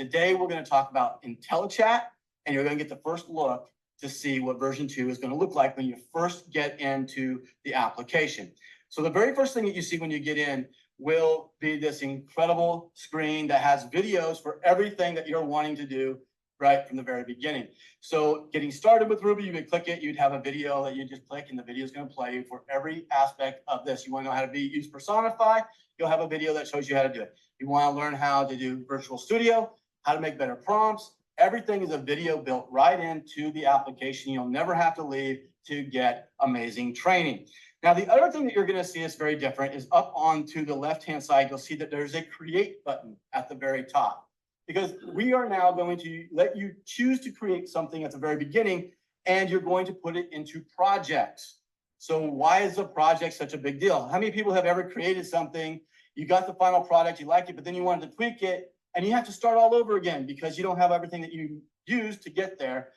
Today, we're going to talk about IntelliChat, and you're going to get the first look to see what version 2 is going to look like when you first get into the application. So the very first thing that you see when you get in will be this incredible screen that has videos for everything that you're wanting to do right from the very beginning. So getting started with Ruby, you would click it, you'd have a video that you just click, and the video is going to play for every aspect of this. You want to know how to use Personify, you'll have a video that shows you how to do it. You want to learn how to do Virtual Studio, how to make better prompts. Everything is a video built right into the application. You'll never have to leave to get amazing training. Now, the other thing that you're going to see is very different is up onto the left-hand side, you'll see that there's a create button at the very top, because we are now going to let you choose to create something at the very beginning, and you're going to put it into projects. So why is a project such a big deal? How many people have ever created something, you got the final product, you like it, but then you wanted to tweak it, and you have to start all over again because you don't have everything that you used to get there?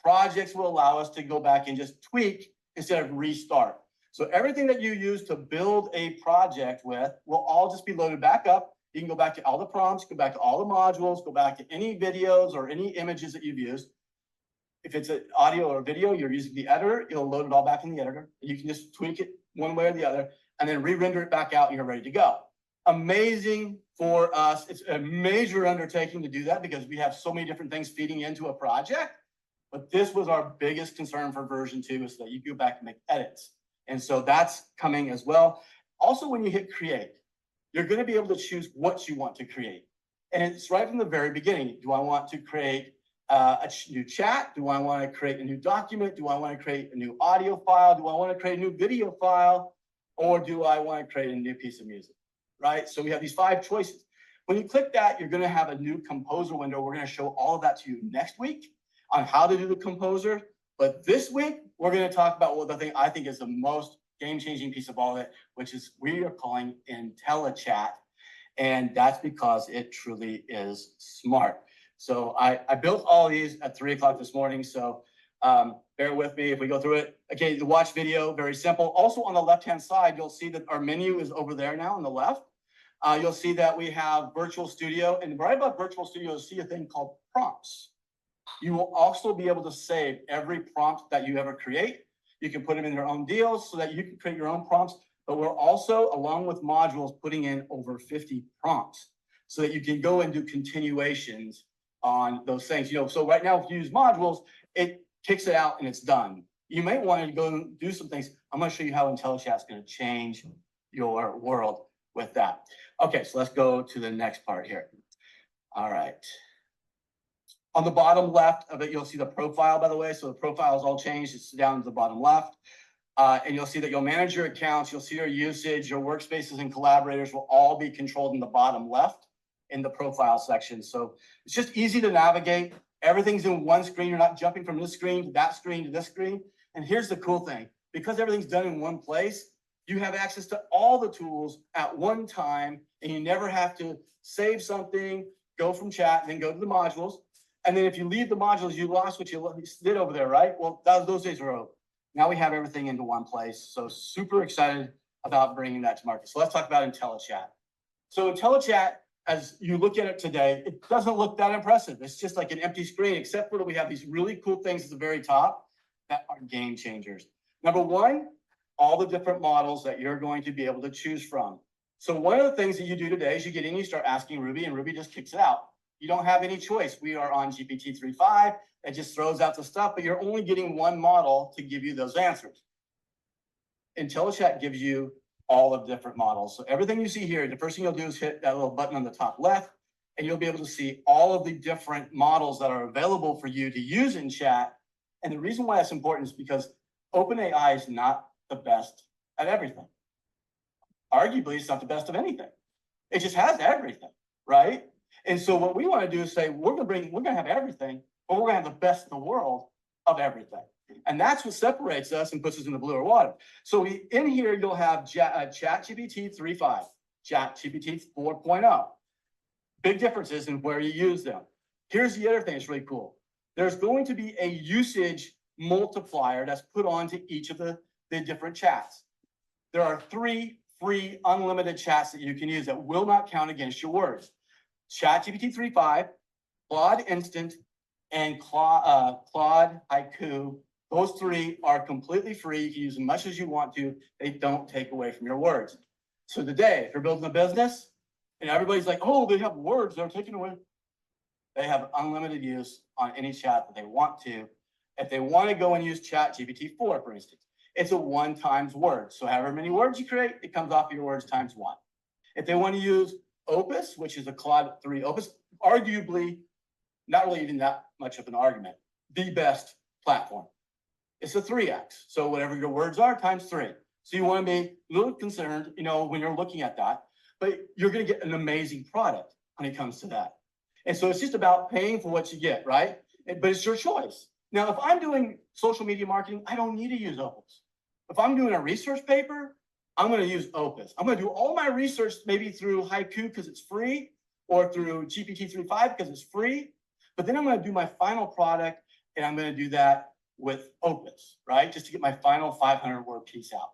Projects will allow us to go back and just tweak instead of restart. So everything that you use to build a project with will all just be loaded back up. You can go back to all the prompts, go back to all the modules, go back to any videos or any images that you've used. If it's an audio or a video, you're using the editor, it'll load it all back in the editor. You can just tweak it one way or the other and then re-render it back out and you're ready to go. Amazing for us. It's a major undertaking to do that because we have so many different things feeding into a project. But this was our biggest concern for version 2, is that you go back and make edits. And so that's coming as well. Also, when you hit create, you're going to be able to choose what you want to create. And it's right from the very beginning. Do I want to create a new chat? Do I want to create a new document? Do I want to create a new audio file? Do I want to create a new video file? Or do I want to create a new piece of music? Right? So we have these 5 choices. When you click that, you're going to have a new composer window. We're going to show all of that to you next week on how to do the composer. But this week, we're going to talk about the thing I think is the most game-changing piece of all of it, which is we are calling IntelliChat. And that's because it truly is smart. So I built all of these at 3 o'clock this morning. So bear with me if we go through it. Okay, the watch video, very simple. Also on the left-hand side, you'll see that our menu is over there now on the left. You'll see that we have Virtual Studio. And right above Virtual Studio, you'll see a thing called prompts. You will also be able to save every prompt that you ever create. You can put them in your own deals so that you can create your own prompts. But we're also, along with modules, putting in over 50 prompts so that you can go and do continuations on those things. So right now, if you use modules, it kicks it out and it's done. You may want to go and do some things. I'm going to show you how IntelliChat is going to change your world with that. Okay, so let's go to the next part here. All right. On the bottom left of it, you'll see the profile, by the way. So the profile is all changed. It's down to the bottom left. And you'll see that you'll manage your accounts. You'll see your usage, your workspaces and collaborators will all be controlled in the bottom left in the profile section. So it's just easy to navigate. Everything's in one screen. You're not jumping from this screen to that screen to this screen. And here's the cool thing. Because everything's done in one place, you have access to all the tools at one time, and you never have to save something, go from chat, and then go to the modules. And then if you leave the modules, you lost what you did over there, right? Well, those days are over. Now we have everything into one place. So super excited about bringing that to market. So let's talk about IntelliChat. So IntelliChat, as you look at it today, it doesn't look that impressive. It's just like an empty screen, except for that we have these really cool things at the very top that are game changers. Number one, all the different models that you're going to be able to choose from. So one of the things that you do today is you get in, you start asking Ruby, and Ruby just kicks it out. You don't have any choice. We are on GPT 3.5. It just throws out the stuff, but you're only getting one model to give you those answers. IntelliChat gives you all of the different models. So everything you see here, the first thing you'll do is hit that little button on the top left, and you'll be able to see all of the different models that are available for you to use in chat. And the reason why that's important is because OpenAI is not the best at everything. Arguably, it's not the best of anything. It just has everything, right? And so what we want to do is say, we're going to have everything, but we're going to have the best in the world of everything. And that's what separates us and puts us in the bluer water. So in here, you'll have ChatGPT 3.5, ChatGPT 4.0. Big differences in where you use them. Here's the other thing that's really cool. There's going to be a usage multiplier that's put onto each of the different chats. There are 3 free unlimited chats that you can use that will not count against your words. ChatGPT 3.5 Claude Instant, and Claude Haiku. Those three are completely free. You can use as much as you want to. They don't take away from your words. So today, if you're building a business and everybody's like, oh, they have words, they're taking away. They have unlimited use on any chat that they want to. If they want to go and use Chat GPT-4, for instance, it's a 1 times word. So however many words you create, it comes off of your words times 1. If they want to use Opus, which is a Claude 3 Opus, arguably not really even that much of an argument, the best platform. It's a 3x. So whatever your words are times 3. So you want to be a little concerned, when you're looking at that, but you're going to get an amazing product when it comes to that. And so it's just about paying for what you get, right? But it's your choice. Now, if I'm doing social media marketing, I don't need to use Opus. If I'm doing a research paper, I'm going to use Opus. I'm going to do all my research maybe through Haiku because it's free, or through GPT-3.5 because it's free. But then I'm going to do my final product, and I'm going to do that with Opus, right? Just to get my final 500-word piece out.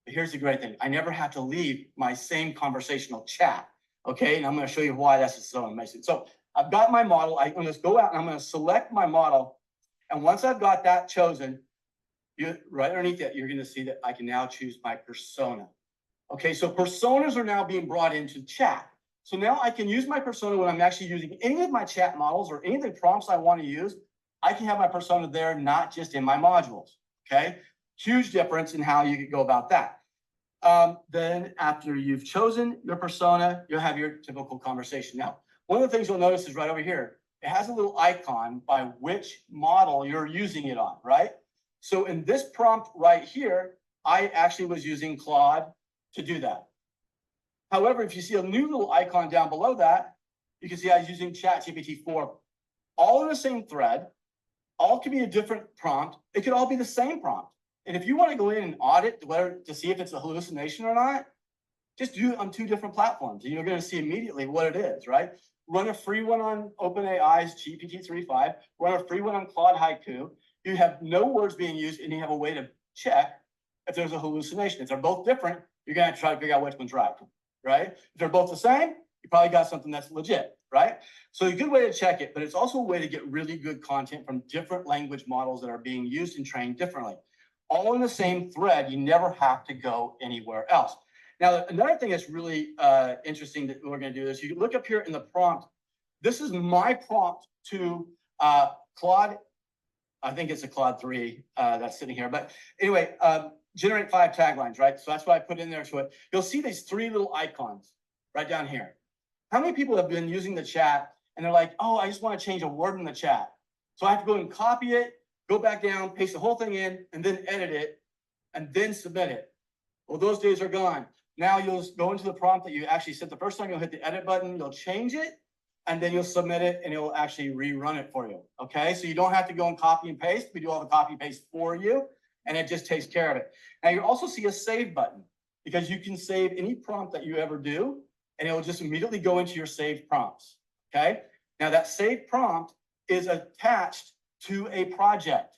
But here's the great thing. I never have to leave my same conversational chat, okay? And I'm going to show you why that's so amazing. So I've got my model. I'm going to go out and I'm going to select my model. And once I've got that chosen, right underneath that, you're going to see that I can now choose my persona. Okay, so personas are now being brought into chat. So now I can use my persona when I'm actually using any of my chat models or any of the prompts I want to use. I can have my persona there, not just in my modules. Okay, huge difference in how you could go about that. Then after you've chosen your persona, you'll have your typical conversation. Now, one of the things you'll notice is right over here, it has a little icon by which model you're using it on, right? So in this prompt right here, I actually was using Claude to do that. However, if you see a new little icon down below that, you can see I was using ChatGPT-4, all in the same thread, all could be a different prompt. It could all be the same prompt. And if you want to go in and audit whether to see if it's a hallucination or not, just do it on 2 different platforms. And you're going to see immediately what it is, right? Run a free one on OpenAI's GPT-3.5, run a free one on Claude Haiku. You have no words being used, and you have a way to check if there's a hallucination. If they're both different, you're going to try to figure out which one's right? If they're both the same, you probably got something that's legit, right? So a good way to check it, but it's also a way to get really good content from different language models that are being used and trained differently. All in the same thread, you never have to go anywhere else. Now, another thing that's really interesting that we're going to do is you can look up here in the prompt. This is my prompt to Claude. I think it's a Claude 3 that's sitting here. But anyway, generate 5 taglines, right? So that's what I put in there to it. You'll see these 3 little icons right down here. How many people have been using the chat and they're like, oh, I just want to change a word in the chat. So I have to go and copy it, go back down, paste the whole thing in, and then edit it, and then submit it. Well, those days are gone. Now you'll go into the prompt that you actually set the first time, you'll hit the edit button, you'll change it, and then you'll submit it, and it'll actually rerun it for you, okay? So you don't have to go and copy and paste. We do all the copy and paste for you, and it just takes care of it. Now you also see a save button, because you can save any prompt that you ever do, and it will just immediately go into your saved prompts, okay? Now that saved prompt is attached to a project,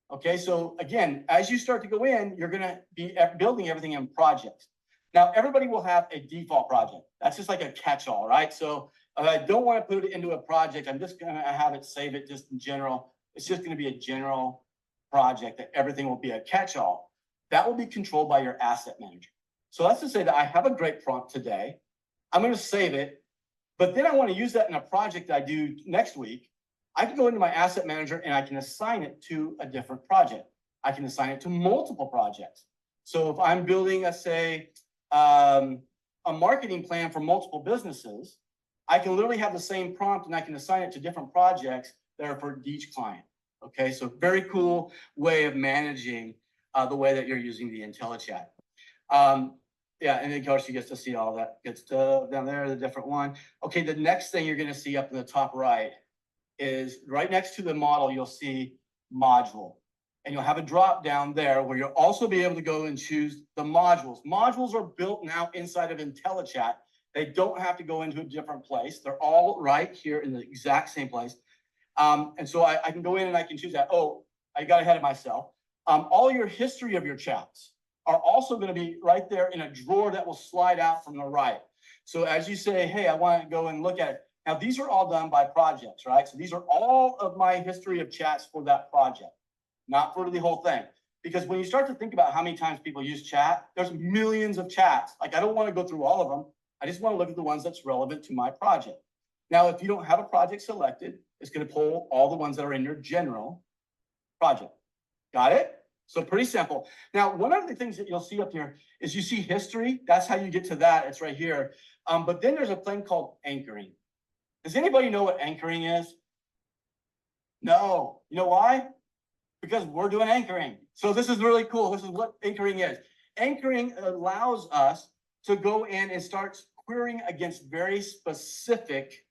okay? So again, as you start to go in, you're gonna be building everything in projects. Now, everybody will have a default project. That's just like a catch-all, right? So if I don't want to put it into a project, I'm just gonna have it save it just in general. It's just gonna be a general project that everything will be a catch-all. That will be controlled by your asset manager. So let's just say that I have a great prompt today. I'm gonna save it, but then I want to use that in a project that I do next week. I can go into my asset manager and I can assign it to a different project. I can assign it to multiple projects. So if I'm building, let's say, a marketing plan for multiple businesses, I can literally have the same prompt and I can assign it to different projects that are for each client. Okay, so very cool way of managing the way that you're using the IntelliChat. Yeah, and then of course you get to see all that good stuff down there, the different one. Okay, the next thing you're going to see up in the top right is right next to the model, you'll see module. And you'll have a drop down there where you'll also be able to go and choose the modules. Modules are built now inside of IntelliChat. They don't have to go into a different place. They're all right here in the exact same place. And so I can go in and I can choose that. Oh, I got ahead of myself. All your history of your chats are also going to be right there in a drawer that will slide out from the right. So as you say, hey, I want to go and look at it, Now, these are all done by projects, right? So these are all of my history of chats for that project, not for the whole thing. Because when you start to think about how many times people use chat, there's millions of chats. Like, I don't want to go through all of them. I just want to look at the ones that's relevant to my project. Now, if you don't have a project selected, it's going to pull all the ones that are in your general project. Got it? So pretty simple. Now, one of the things that you'll see up here is you see history. That's how you get to that. It's right here. But then there's a thing called anchoring. Does anybody know what anchoring is? No. You know why? Because we're doing anchoring. So this is really cool. This is what anchoring is. Anchoring allows us to go in and start querying against very specific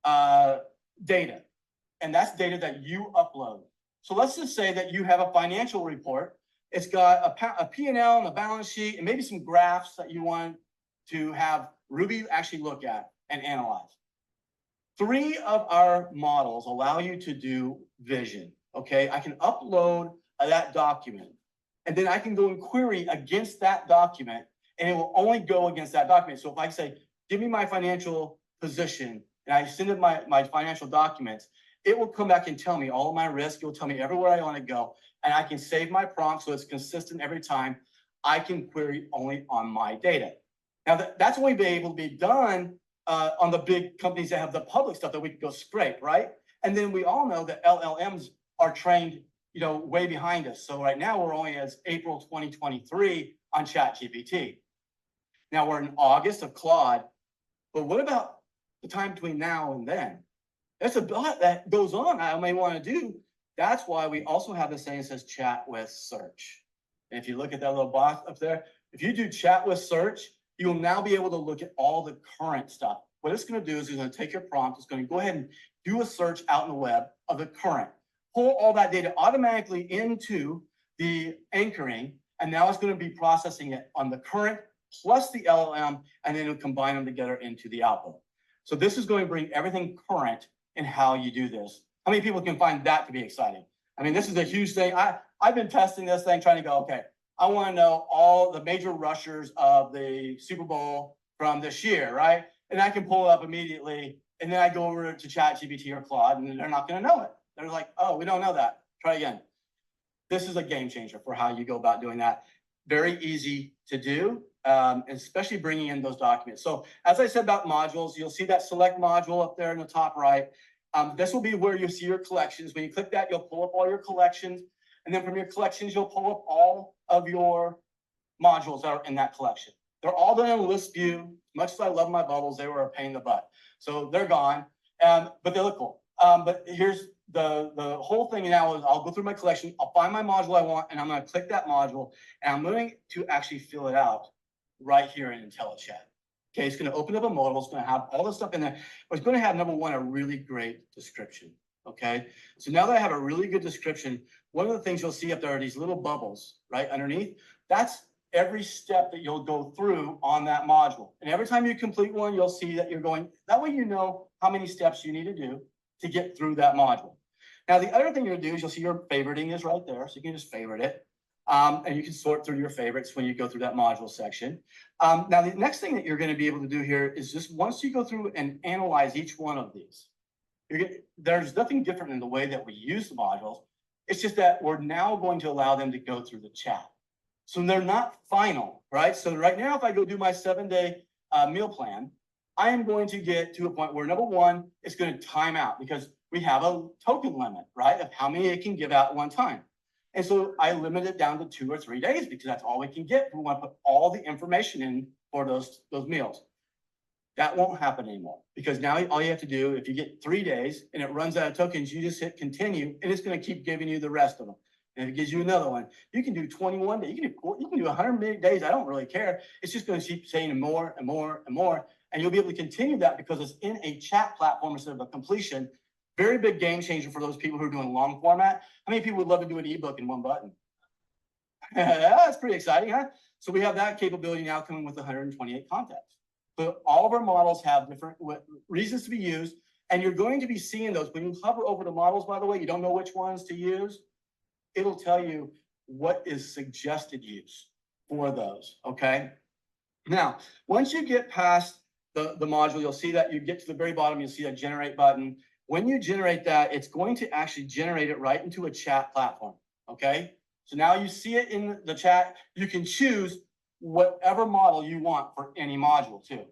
data. And that's data that you upload. So let's just say that you have a financial report. It's got a P&L and a balance sheet and maybe some graphs that you want to have RUBI actually look at and analyze. 3 of our models allow you to do vision. Okay, I can upload that document and then I can go and query against that document, and it will only go against that document. So if I say, give me my financial position, and I send it my financial documents, it will come back and tell me all of my risk. It will tell me everywhere I want to go, and I can save my prompt so it's consistent every time. I can query only on my data. Now that's only been able to be done on the big companies that have the public stuff that we can go scrape, right? And then we all know that LLMs are trained, way behind us. So right now we're only as April 2023 on ChatGPT. Now we're in August of Claude, but what about the time between now and then? There's a lot that goes on I may want to do. That's why we also have this thing that says chat with search. And if you look at that little box up there, if you do chat with search, you'll now be able to look at all the current stuff. What it's going to do is it's going to take your prompt, it's going to go ahead and do a search out in the web of the current, pull all that data automatically into the anchoring, and now it's going to be processing it on the current plus the LLM, and then it'll combine them together into the output. So this is going to bring everything current in how you do this. How many people can find that to be exciting? I mean, this is a huge thing. I've been testing this thing, trying to go, okay, I want to know all the major rushers of the Super Bowl from this year, right? And I can pull it up immediately, and then I go over to ChatGPT or Claude, and they're not going to know it. They're like, oh, we don't know that. Try again. This is a game changer for how you go about doing that. Very easy to do, especially bringing in those documents. So as I said about modules, you'll see that select module up there in the top right. This will be where you see your collections. When you click that, you'll pull up all your collections. And then from your collections, you'll pull up all of your modules that are in that collection. They're all done in list view. Much as I love my bubbles, they were a pain in the butt. So they're gone, but they look cool. But here's the whole thing now is I'll go through my collection, I'll find my module I want, and I'm going to click that module, and I'm going to actually fill it out right here in IntelliChat. Okay, it's going to open up a modal, it's going to have all this stuff in there, but it's going to have, number one, a really great description. Okay, so now that I have a really good description, one of the things you'll see up there are these little bubbles right underneath. That's every step that you'll go through on that module. And every time you complete one, you'll see that you're going, that way you know how many steps you need to do to get through that module. Now, the other thing you'll do is you'll see your favoriting is right there. So you can just favorite it. And you can sort through your favorites when you go through that module section. Now, the next thing that you're going to be able to do here is just once you go through and analyze each one of these, there's nothing different in the way that we use the modules. It's just that we're now going to allow them to go through the chat. So they're not final, right? So right now, if I go do my 7-day meal plan, I am going to get to a point where, number one, it's going to time out because we have a token limit, right, of how many it can give out at one time. And so I limit it down to 2 or 3 days because that's all we can get. We want to put all the information in for those meals. That won't happen anymore because now all you have to do, if you get 3 days and it runs out of tokens, you just hit continue and it's going to keep giving you the rest of them. And if it gives you another one, you can do 21 days, you can do 100 days. I don't really care. It's just going to keep saying more and more and more. And you'll be able to continue that because it's in a chat platform instead of a completion. Very big game changer for those people who are doing long format. How many people would love to do an ebook in one button? That's pretty exciting, huh? So we have that capability now coming with 128 contacts. So all of our models have different reasons to be used. And you're going to be seeing those. When you hover over the models, by the way, you don't know which ones to use. It'll tell you what is suggested use for those, okay? Now, once you get past the module, you'll see that you get to the very bottom, you'll see that generate button. When you generate that, it's going to actually generate it right into a chat platform, okay? So now you see it in the chat. You can choose whatever model you want for any module too.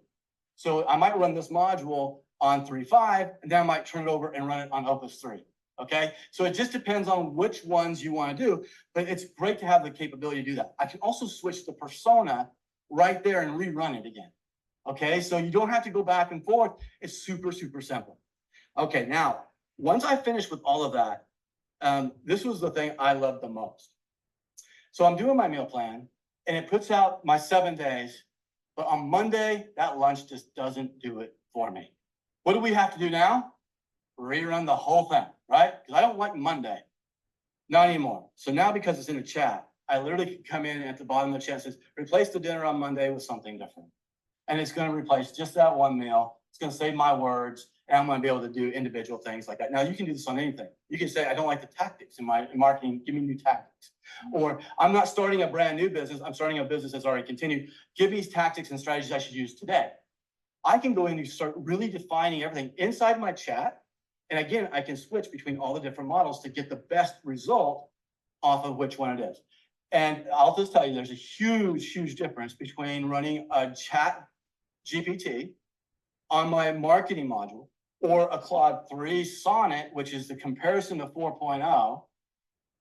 So I might run this module on 3.5, and then I might turn it over and run it on Opus 3, okay? So it just depends on which ones you want to do, but it's great to have the capability to do that. I can also switch the persona right there and rerun it again, okay? So you don't have to go back and forth. It's super, super simple. Okay, now, once I finished with all of that, this was the thing I loved the most. So I'm doing my meal plan, and it puts out my 7 days, but on Monday, that lunch just doesn't do it for me. What do we have to do now? Rerun the whole thing, right? Because I don't like Monday. Not anymore. So now, because it's in a chat, I literally can come in at the bottom of the chat and says, replace the dinner on Monday with something different. And it's going to replace just that one meal. It's going to save my words, and I'm going to be able to do individual things like that. Now, you can do this on anything. You can say, I don't like the tactics in my marketing. Give me new tactics. Or I'm not starting a brand new business. I'm starting a business that's already continued. Give me tactics and strategies I should use today. I can go in and start really defining everything inside my chat. And again, I can switch between all the different models to get the best result off of which one it is. And I'll just tell you, there's a huge, huge difference between running a chat GPT on my marketing module or a Claude 3 Sonnet, which is the comparison to 4.0.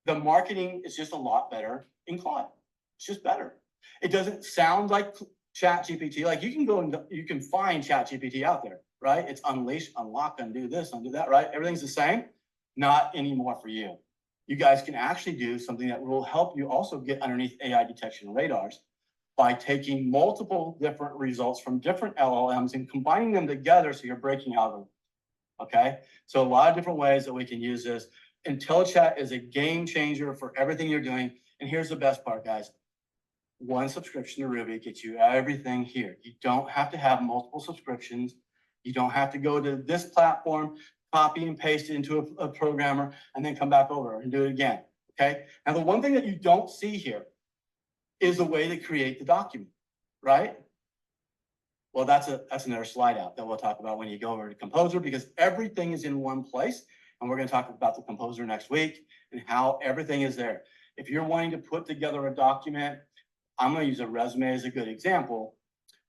The marketing is just a lot better in Claude. It's just better. It doesn't sound like chat GPT. Like you can go and you can find chat GPT out there, right? It's unleash, unlock, undo this, undo that, right? Everything's the same. Not anymore for you. You guys can actually do something that will help you also get underneath AI detection radars by taking multiple different results from different LLMs and combining them together so you're breaking algorithms, okay? So a lot of different ways that we can use this. IntelliChat is a game changer for everything you're doing. And here's the best part, guys. One subscription to RUBI gets you everything here. You don't have to have multiple subscriptions. You don't have to go to this platform, copy and paste it into a programmer, and then come back over and do it again, okay? Now, the one thing that you don't see here is the way to create the document, right? Well, that's another slide out that we'll talk about when you go over to Composer, because everything is in one place. And we're going to talk about the Composer next week and how everything is there. If you're wanting to put together a document, I'm going to use a resume as a good example.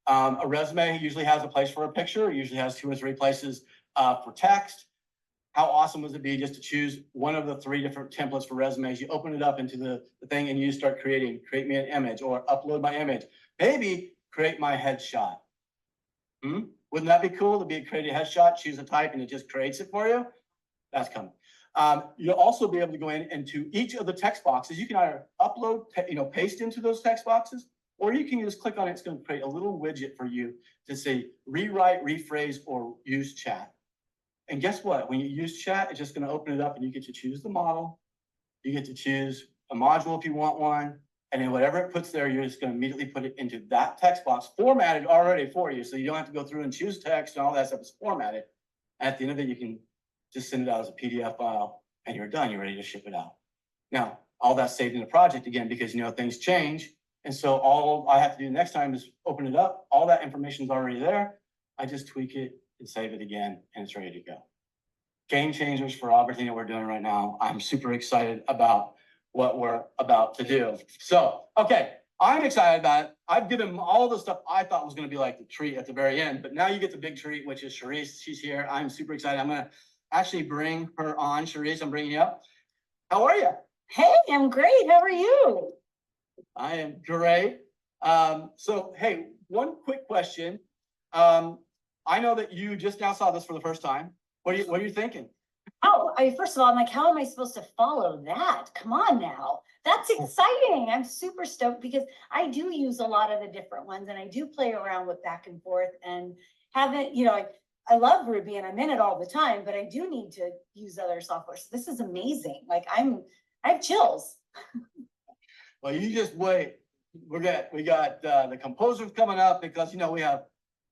A resume usually has a place for a picture. It usually has 2 or 3 places for text. How awesome would it be just to choose one of the 3 different templates for resumes? You open it up into the thing and you start create me an image or upload my image. Maybe create my headshot. Wouldn't that be cool to create a headshot, choose a type, and it just creates it for you? That's coming. You'll also be able to go into each of the text boxes. You can either upload, paste into those text boxes, or you can just click on it. It's going to create a little widget for you to say rewrite, rephrase, or use chat. And guess what? When you use chat, it's just going to open it up and you get to choose the model. You get to choose a module if you want one. And then whatever it puts there, you're just going to immediately put it into that text box formatted already for you. So you don't have to go through and choose text and all that stuff. It's formatted. And at the end of it, you can just send it out as a PDF file and you're done. You're ready to ship it out. Now, all that's saved in the project again, because things change. And so all I have to do next time is open it up. All that information is already there. I just tweak it and save it again, and it's ready to go. Game changers for everything that we're doing right now. I'm super excited about what we're about to do. So, okay, I'm excited about it. I've given all the stuff I thought was going to be like the treat at the very end, but now you get the big treat, which is Sherist. She's here. I'm super excited. I'm going to actually bring her on. Sherist, I'm bringing you up. How are you? Hey, I'm great. How are you? I am great. So, hey, one quick question. I know that you just now saw this for the first time. What are you thinking? Oh, first of all, I'm like, how am I supposed to follow that? Come on now. That's exciting. I'm super stoked because I do use a lot of the different ones and I do play around with back and forth and haven't, I love RUBI and I'm in it all the time, but I do need to use other software. So this is amazing. Like I have chills. Well, you just wait. We got the composers coming up because we have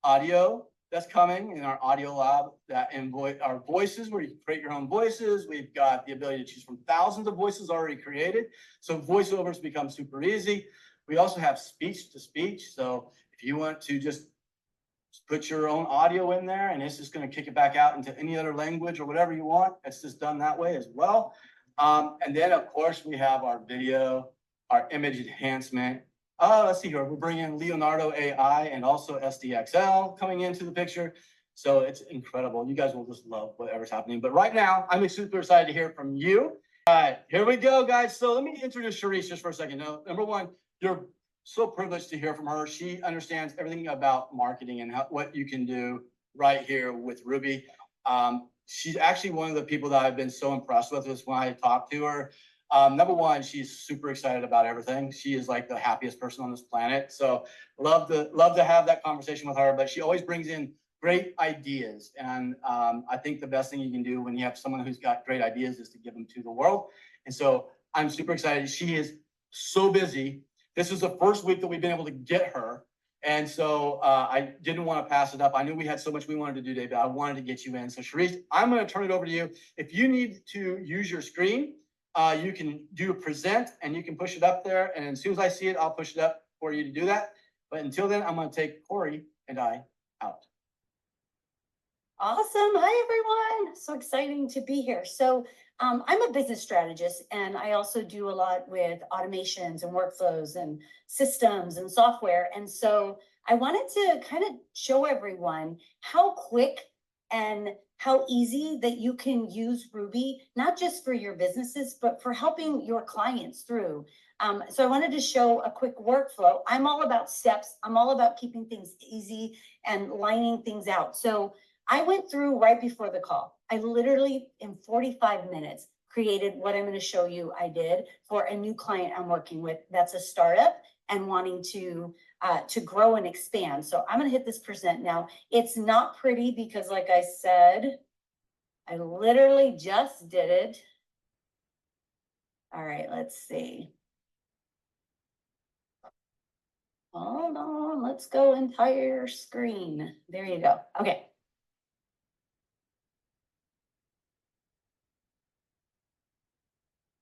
audio that's coming in our audio lab that our voices where you can create your own voices. We've got the ability to choose from thousands of voices already created. So voiceovers become super easy. We also have speech to speech. So if you want to just put your own audio in there, and it's just going to kick it back out into any other language or whatever you want. It's just done that way as well. And then of course we have our video, our image enhancement. Let's see here. We're bringing Leonardo AI and also SDXL coming into the picture. So it's incredible. You guys will just love whatever's happening. But right now, I'm super excited to hear from you. All right, here we go, guys. So let me introduce Sherist just for a second. Now, number one, you're so privileged to hear from her. She understands everything about marketing and what you can do right here with RUBI. She's actually one of the people that I've been so impressed with is when I talked to her. Number one, she's super excited about everything. She is like the happiest person on this planet. So love to have that conversation with her, but she always brings in great ideas. And I think the best thing you can do when you have someone who's got great ideas is to give them to the world. And so I'm super excited. She is so busy. This is the first week that we've been able to get her. And so I didn't want to pass it up. I knew we had so much we wanted to do today, but I wanted to get you in. So Sherist, I'm going to turn it over to you. If you need to use your screen, you can do a present and you can push it up there. And as soon as I see it, I'll push it up for you to do that. But until then, I'm going to take Corey and I out. Awesome. Hi, everyone. So exciting to be here. So I'm a business strategist, and I also do a lot with automations and workflows and systems and software. And so I wanted to kind of show everyone how quick and how easy that you can use RUBI, not just for your businesses, but for helping your clients through. So I wanted to show a quick workflow. I'm all about steps. I'm all about keeping things easy and lining things out. So I went through right before the call. I literally, in 45 minutes, created what I'm going to show you I did for a new client I'm working with that's a startup and wanting to grow and expand. So I'm going to hit this present now. It's not pretty because, like I said, I literally just did it. All right, let's see. Hold on, let's go entire screen. There you go. Okay.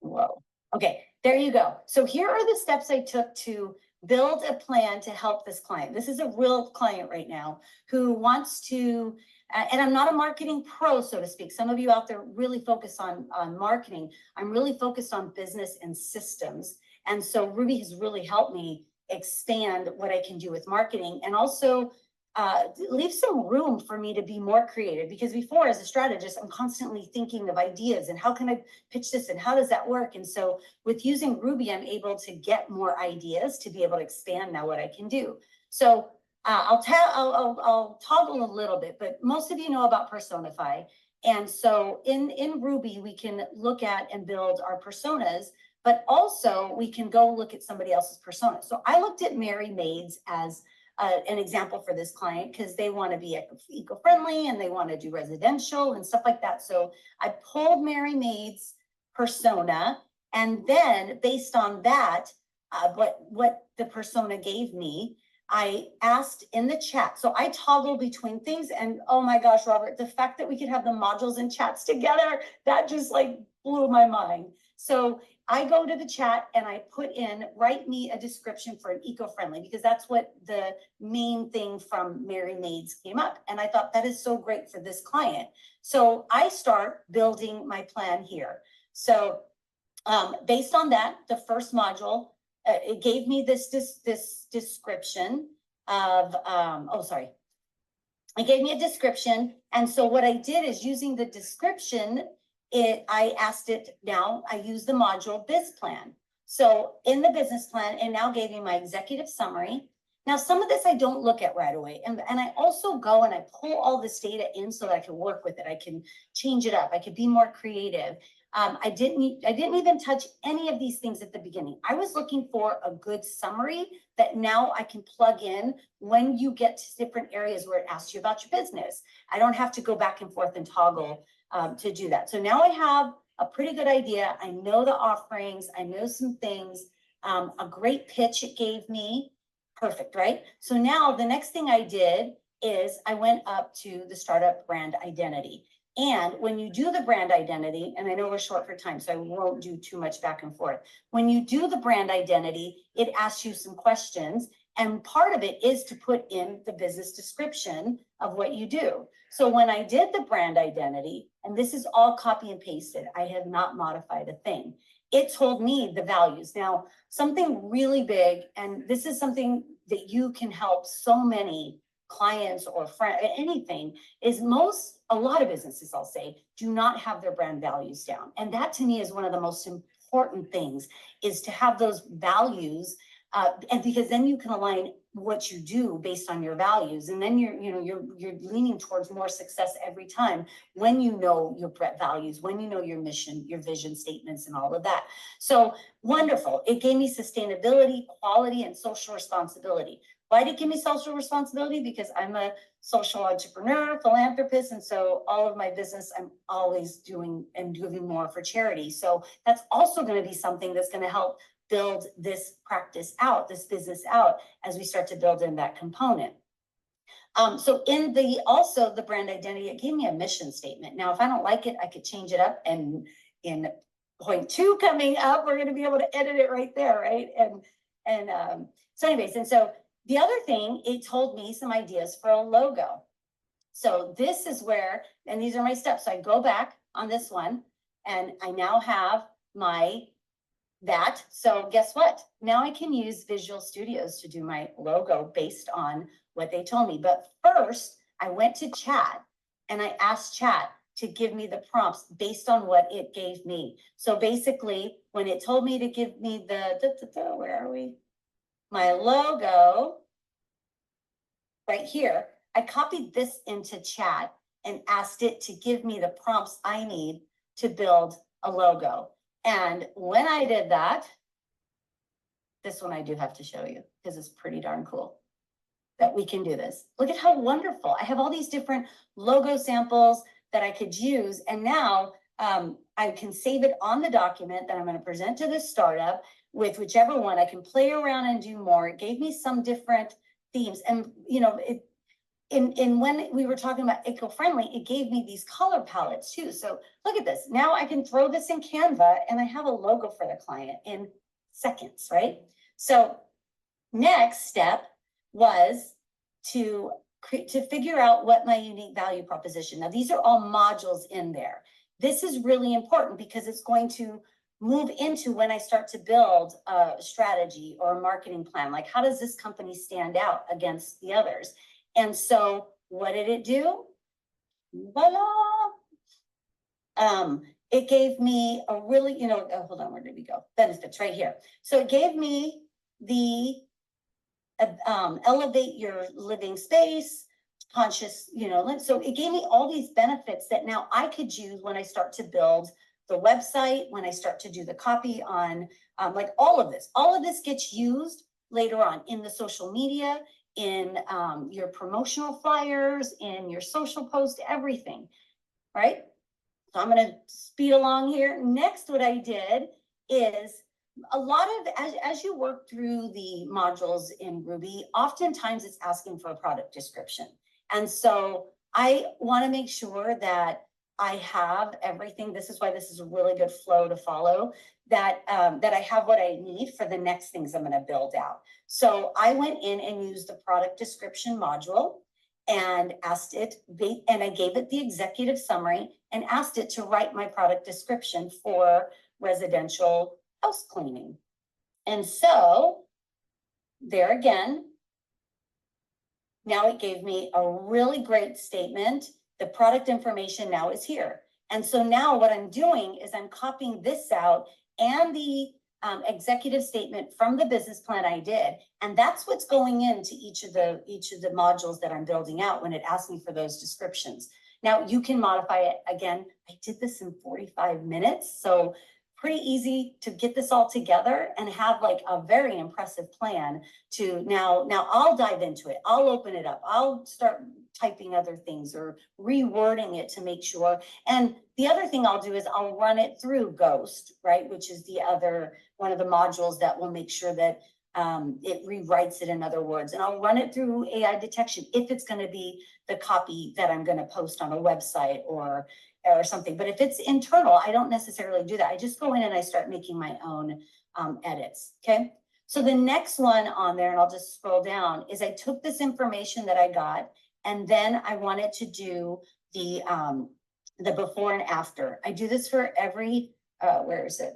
Whoa. Okay, there you go. So here are the steps I took to build a plan to help this client. This is a real client right now who wants to, and I'm not a marketing pro, so to speak. Some of you out there really focus on marketing. I'm really focused on business and systems. And so RUBI has really helped me expand what I can do with marketing and also leave some room for me to be more creative, because before, as a strategist, I'm constantly thinking of ideas and how can I pitch this and how does that work? And so with using RUBI, I'm able to get more ideas to be able to expand now what I can do. So I'll toggle a little bit, but most of you know about Personify. And so in RUBI, we can look at and build our personas, but also we can go look at somebody else's persona. So I looked at Merry Maids as an example for this client because they want to be eco-friendly and they want to do residential and stuff like that. So I pulled Merry Maid's persona, and then based on that, what the persona gave me, I asked in the chat. So I toggle between things, and oh my gosh, Robert, the fact that we could have the modules and chats together, that just like blew my mind. So I go to the chat and I put in, write me a description for an eco-friendly, because that's what the main thing from Merry Maids came up. And I thought that is so great for this client. So I start building my plan here. So based on that, the first module, it gave me this description of, it gave me a description. And so what I did is, using the description, I asked it, now I use the module biz plan. So in the business plan, it now gave me my executive summary. Now, some of this I don't look at right away. And I also go and I pull all this data in so that I can work with it. I can change it up. I could be more creative. I didn't even touch any of these things at the beginning. I was looking for a good summary that now I can plug in when you get to different areas where it asks you about your business. I don't have to go back and forth and toggle to do that. So now I have a pretty good idea. I know the offerings. I know some things. A great pitch it gave me. Perfect, right? So now the next thing I did is I went up to the startup brand identity. And when you do the brand identity, and I know we're short for time, so I won't do too much back and forth. When you do the brand identity, it asks you some questions. And part of it is to put in the business description of what you do. So when I did the brand identity, and this is all copy and pasted, I have not modified a thing. It told me the values. Now, something really big, and this is something that you can help so many clients or friends, anything, is a lot of businesses, I'll say, do not have their brand values down. And that to me is one of the most important things, is to have those values, and because then you can align what you do based on your values. And then you're leaning towards more success every time when you know your values, when you know your mission, your vision statements, and all of that. So wonderful. It gave me sustainability, quality, and social responsibility. Why did it give me social responsibility? Because I'm a social entrepreneur, philanthropist, and so all of my business, I'm always doing and giving more for charity. So that's also going to be something that's going to help build this practice out, this business out, as we start to build in that component. So in also the brand identity, it gave me a mission statement. Now, if I don't like it, I could change it up, and in point 2 coming up, we're going to be able to edit it right there, right? So anyways, and so the other thing, it told me some ideas for a logo. So this is where, and these are my steps. So I go back on this one, and I now have that. So guess what? Now I can use Visual Studios to do my logo based on what they told me. But first, I went to chat and I asked chat to give me the prompts based on what it gave me. So basically, when it told me to give me where are we? My logo right here, I copied this into chat and asked it to give me the prompts I need to build a logo. And when I did that, this one I do have to show you because it's pretty darn cool that we can do this. Look at how wonderful. I have all these different logo samples that I could use. And now I can save it on the document that I'm going to present to this startup with whichever one. I can play around and do more. It gave me some different themes. And, when we were talking about eco-friendly, it gave me these color palettes too. So look at this. Now I can throw this in Canva and I have a logo for the client in seconds, right? So next step was to figure out what my unique value proposition. Now these are all modules in there. This is really important because it's going to move into when I start to build a strategy or a marketing plan. Like, how does this company stand out against the others? And so what did it do? Voila! It gave me a really, hold on, where did we go? Benefits right here. So it gave me the elevate your living space, conscious, so it gave me all these benefits that now I could use when I start to build the website, when I start to do the copy on, like all of this gets used later on in the social media, in your promotional flyers, in your social post, everything, right? So I'm going to speed along here. Next, what I did is a lot of, as you work through the modules in Ruby, oftentimes it's asking for a product description. And so I want to make sure that I have everything. This is why this is a really good flow to follow, that I have what I need for the next things I'm going to build out. So I went in and used the product description module and asked it, and I gave it the executive summary and asked it to write my product description for residential house cleaning. And so there again, now it gave me a really great statement. The product information now is here. And so now what I'm doing is I'm copying this out and the executive statement from the business plan I did. And that's what's going into each of the modules that I'm building out when it asks me for those descriptions. Now you can modify it. Again, I did this in 45 minutes. So pretty easy to get this all together and have like a very impressive plan to now I'll dive into it. I'll open it up. I'll start typing other things or rewording it to make sure. And the other thing I'll do is I'll run it through Ghost, right? Which is the other one of the modules that will make sure that it rewrites it in other words. And I'll run it through AI detection if it's going to be the copy that I'm going to post on a website or something. But if it's internal, I don't necessarily do that. I just go in and I start making my own edits. Okay. So the next one on there, and I'll just scroll down, is I took this information that I got, and then I wanted to do the before and after. I do this for every, where is it?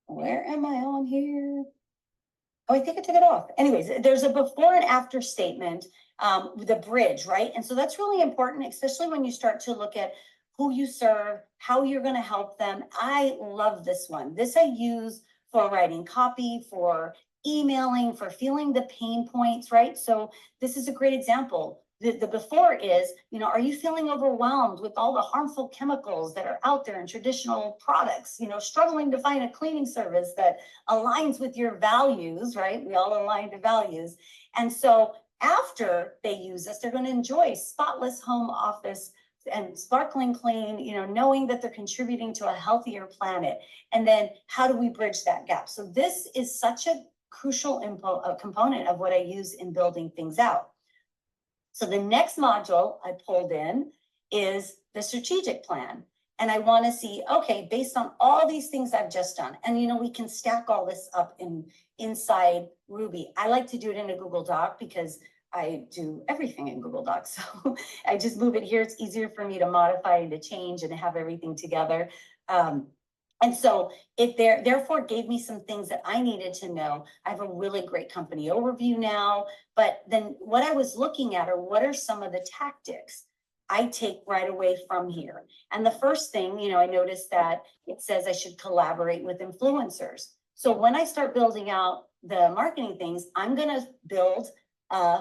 Where am I on here? Oh, I think I took it off. Anyways, there's a before and after statement, with a bridge, right? And so that's really important, especially when you start to look at who you serve, how you're going to help them. I love this one. This I use for writing copy, for emailing, for feeling the pain points, right? So this is a great example. The before is, you know, are you feeling overwhelmed with all the harmful chemicals that are out there in traditional products, you know, struggling to find a cleaning service that aligns with your values, right? We all align to values. And so after they use this, they're going to enjoy spotless home office and sparkling clean, you know, knowing that they're contributing to a healthier planet. And then how do we bridge that gap? So this is such a crucial component of what I use in building things out. So the next module I pulled in is the strategic plan. And I want to see, okay, based on all these things I've just done, and you know, we can stack all this up inside Ruby. I like to do it in a Google Doc because I do everything in Google Docs. So I just move it here. It's easier for me to modify and to change and to have everything together. And so it therefore gave me some things that I needed to know. I have a really great company overview now, but then what I was looking at are what are some of the tactics I take right away from here. And the first thing, you know, I noticed that it says I should collaborate with influencers. So when I start building out the marketing things, I'm going to build a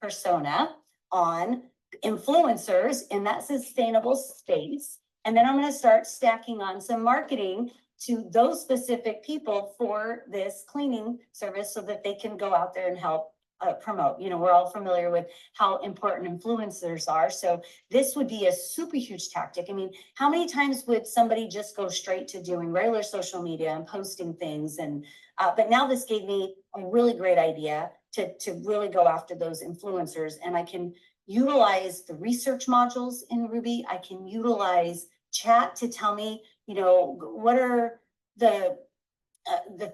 persona on influencers in that sustainable space. And then I'm going to start stacking on some marketing to those specific people for this cleaning service so that they can go out there and help promote. You know, we're all familiar with how important influencers are. So this would be a super huge tactic. I mean, how many times would somebody just go straight to doing regular social media and posting things? And but now this gave me a really great idea to really go after those influencers. And I can utilize the research modules in Ruby. I can utilize chat to tell me, you know, what are the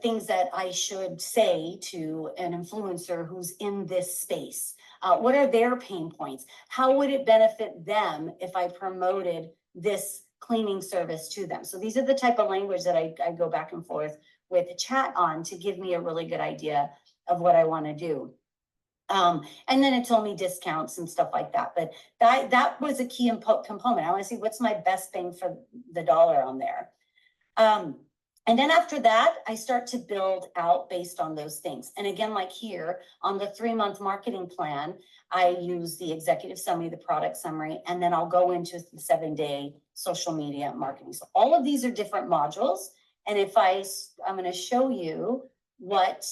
things that I should say to an influencer who's in this space. What are their pain points? How would it benefit them if I promoted this cleaning service to them? So these are the type of language that I go back and forth with chat on to give me a really good idea of what I want to do. And then it told me discounts and stuff like that. But that was a key component. I want to see what's my best bang for the dollar on there. And then after that, I start to build out based on those things. And again, like here on the 3-month marketing plan, I use the executive summary, the product summary, and then I'll go into the 7-day social media marketing. So all of these are different modules. And if I'm going to show you what,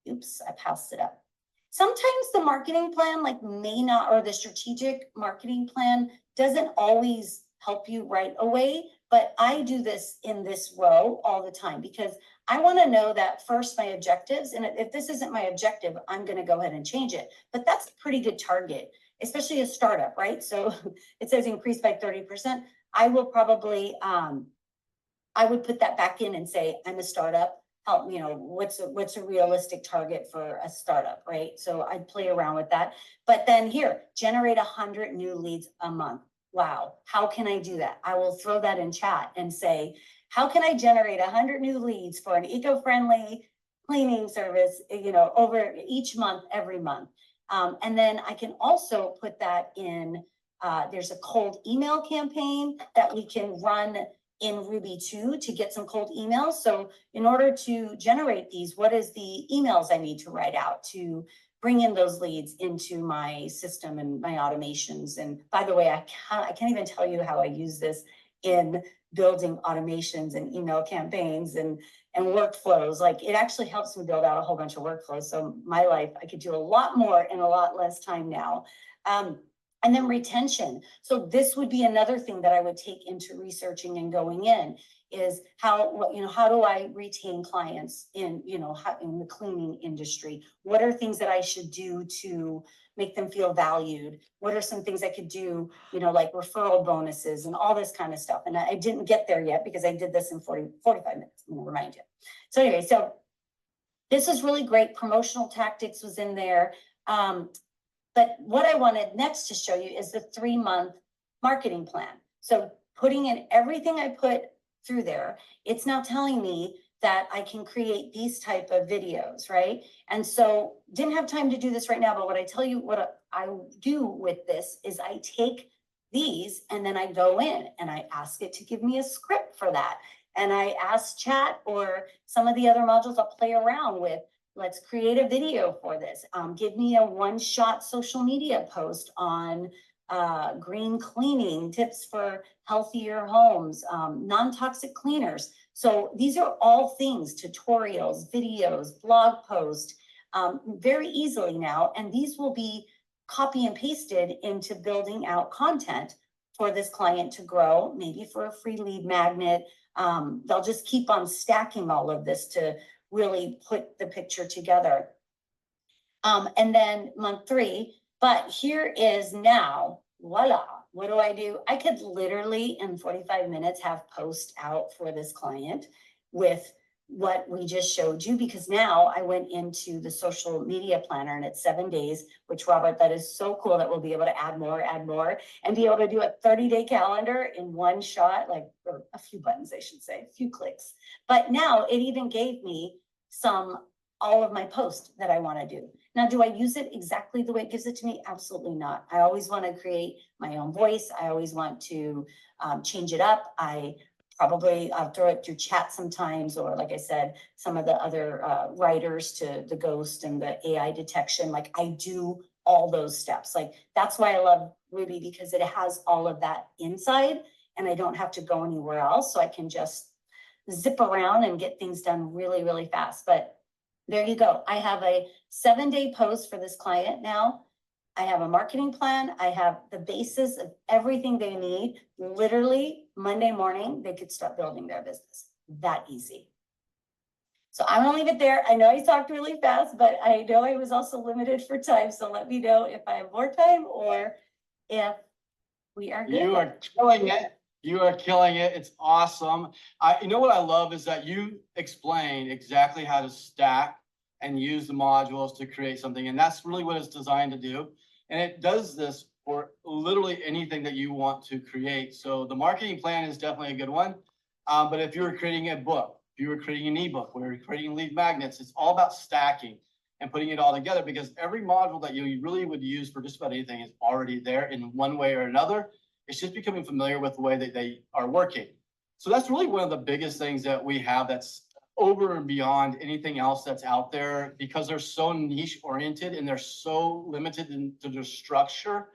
oops, I passed it up. Sometimes the marketing plan may not, or the strategic marketing plan doesn't always help you right away, but I do this in this row all the time because I want to know that first my objectives, and if this isn't my objective, I'm going to go ahead and change it. But that's a pretty good target, especially a startup, right? So it says increase by 30%. I will probably, I would put that back in and say, I'm a startup. Help, you know, what's a realistic target for a startup, right? So I'd play around with that. But then here, generate 100 new leads a month. Wow, how can I do that? I will throw that in chat and say, how can I generate 100 new leads for an eco-friendly cleaning service, you know, over each month, every month? And then I can also put that in, there's a cold email campaign that we can run in Ruby 2 to get some cold emails. So in order to generate these, what is the emails I need to write out to bring in those leads into my system and my automations? And by the way, I can't even tell you how I use this in building automations and email campaigns and workflows. Like, it actually helps me build out a whole bunch of workflows. So my life, I could do a lot more in a lot less time now. And then retention. So this would be another thing that I would take into researching and going in is how do I retain clients in, in the cleaning industry? What are things that I should do to make them feel valued? What are some things I could do, like referral bonuses and all this kind of stuff? And I didn't get there yet because I did this in 45 minutes, I'm gonna remind you. So anyway, so this is really great. Promotional tactics was in there. But what I wanted next to show you is the 3-month marketing plan. So putting in everything I put through there, it's now telling me that I can create these type of videos, right? And so didn't have time to do this right now, but what I tell you, what I do with this is I take these and then I go in and I ask it to give me a script for that. And I ask chat or some of the other modules I'll play around with. Let's create a video for this. Give me a one-shot social media post on green cleaning, tips for healthier homes, non-toxic cleaners. So these are all things, tutorials, videos, blog posts, very easily now. And these will be copy and pasted into building out content for this client to grow, maybe for a free lead magnet. They'll just keep on stacking all of this to really put the picture together. And then month 3, but here is now, voila, what do? I could literally in 45 minutes have post out for this client with what we just showed you, because now I went into the social media planner and it's 7 days, which Robert, that is so cool that we'll be able to add more and be able to do a 30-day calendar in one shot, like, or a few buttons, I should say, a few clicks. But now it even gave me all of my posts that I want to do. Now, do I use it exactly the way it gives it to me? Absolutely not. I always want to create my own voice. I always want to change it up. I'll throw it through chat sometimes, or like I said, some of the other writers to the ghost and the AI detection. Like, I do all those steps. Like, that's why I love RUBI, because it has all of that inside and I don't have to go anywhere else. So I can just zip around and get things done really, really fast. But there you go. I have a 7-day post for this client now. I have a marketing plan. I have the basis of everything they need. Literally Monday morning, they could start building their business. That easy. So I'm gonna leave it there. I know I talked really fast, but I know I was also limited for time. So let me know if I have more time or if we are good. You are killing it. You are killing it. It's awesome. You know what I love is that you explain exactly how to stack and use the modules to create something. And that's really what it's designed to do. And it does this for literally anything that you want to create. So the marketing plan is definitely a good one. But if you were creating a book, if you were creating an ebook, or you're creating lead magnets, it's all about stacking and putting it all together, because every module that you really would use for just about anything is already there in one way or another. It's just becoming familiar with the way that they are working. So that's really one of the biggest things that we have that's over and beyond anything else that's out there, because they're so niche oriented and they're so limited into their structure.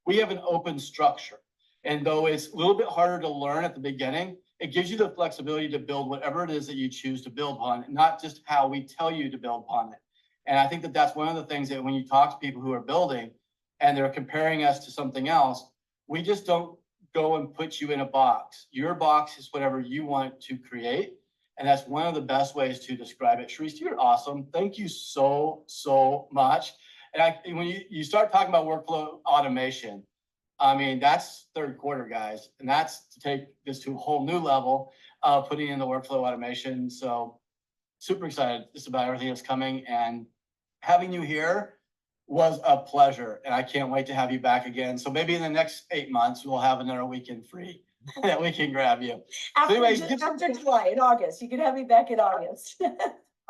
We have an open structure. And though it's a little bit harder to learn at the beginning, it gives you the flexibility to build whatever it is that you choose to build upon, not just how we tell you to build upon it. And I think that that's one of the things that when you talk to people who are building and they're comparing us to something else, we just don't go and put you in a box. Your box is whatever you want to create. And that's one of the best ways to describe it. Sherist, you're awesome. Thank you so, so much. And when you start talking about workflow automation, I mean, that's third quarter, guys. And that's to take this to a whole new level of putting in the workflow automation. So super excited just about everything that's coming, and having you here was a pleasure, and I can't wait to have you back again. So maybe in the next 8 months, we'll have another weekend free that we can grab you. After, so anyways, after July, in August, you can have me back in August.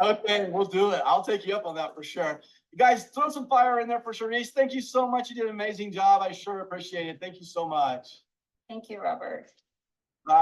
Okay, we'll do it. I'll take you up on that for sure. You guys, throw some fire in there for Sherist. Thank you so much. You did an amazing job. I sure appreciate it. Thank you so much. Thank you, Robert.